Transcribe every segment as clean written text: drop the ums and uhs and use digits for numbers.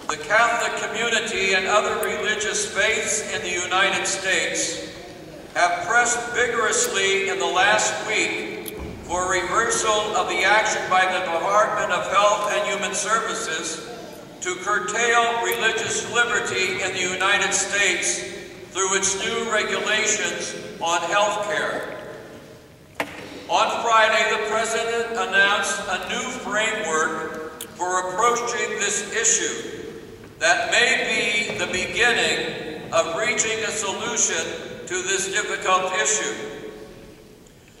The Catholic community and other religious faiths in the United States have pressed vigorously in the last week for reversal of the action by the Department of Health and Human Services to curtail religious liberty in the United States through its new regulations on health care. On Friday, the President announced a new framework for approaching this issue that may be the beginning of reaching a solution to this difficult issue.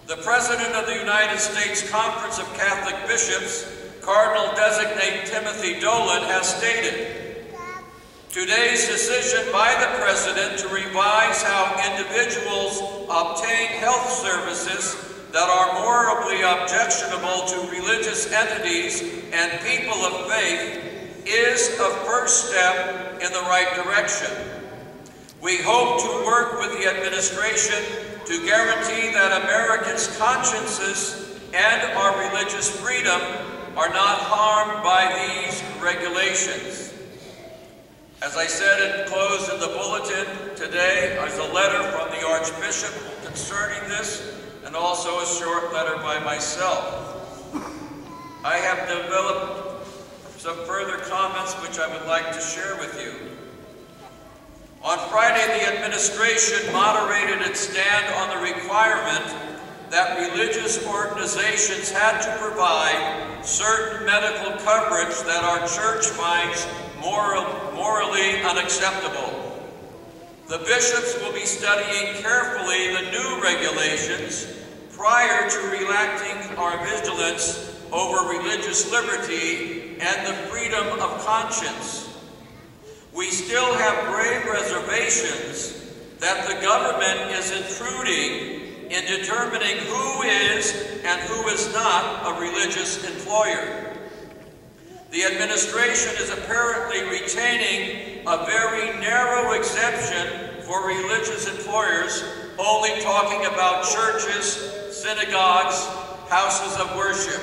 The President of the United States Conference of Catholic Bishops, Cardinal-designate Timothy Dolan, has stated, "Today's decision by the President to revise how individuals obtain health services that are morally objectionable to religious entities and people of faith is a first step in the right direction. We hope to work with the administration to guarantee that Americans' consciences and our religious freedom are not harmed by these regulations." As I said and closed in the bulletin today, there's a letter from the Archbishop concerning this, and also a short letter by myself. I have developed some further comments which I would like to share with you. On Friday, the administration moderated its stand on the requirement that religious organizations had to provide certain medical coverage that our church finds morally unacceptable. The bishops will be studying carefully the new regulations prior to relaxing our vigilance over religious liberty and the freedom of conscience. We still have grave reservations that the government is intruding in determining who is and who is not a religious employer. The administration is apparently retaining a very narrow exception for religious employers, only talking about churches, synagogues, houses of worship.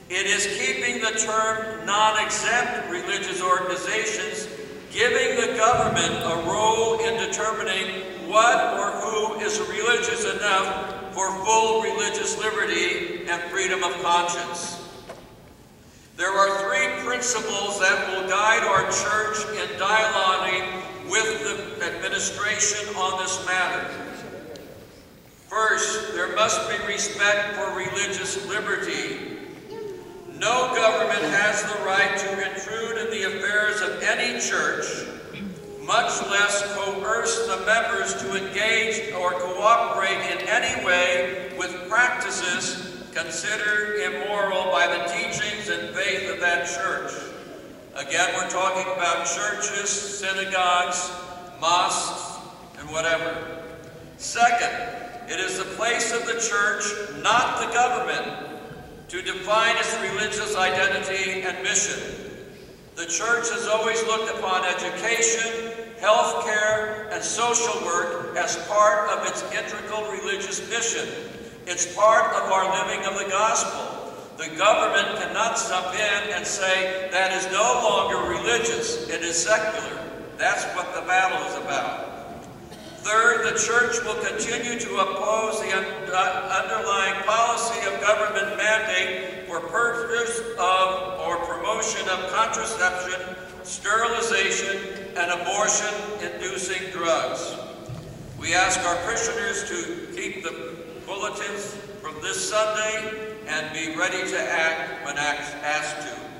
It is keeping the term non-exempt religious organizations, giving the government a role in determining what or who is religious enough for full religious liberty and freedom of conscience. There are three principles that will guide our church in dialoguing with the administration on this matter. First, there must be respect for religious liberty. No government has the right to intrude in the affairs of any church, much less coerce the members to engage or cooperate in any way with practices considered immoral by the teachings and faith of that church. Again, we're talking about churches, synagogues, mosques, and whatever. Second, it is the place of the church, not the government, to define its religious identity and mission. The church has always looked upon education, health care, and social work as part of its integral religious mission. It's part of our living of the gospel. The government cannot step in and say that is no longer religious, it is secular. That's what the battle is about. Third, the church will continue to oppose the underlying policy of government mandate for purchase of or promotion of contraception, sterilization, and abortion-inducing drugs. We ask our parishioners to keep the bulletins from this Sunday and be ready to act when asked to.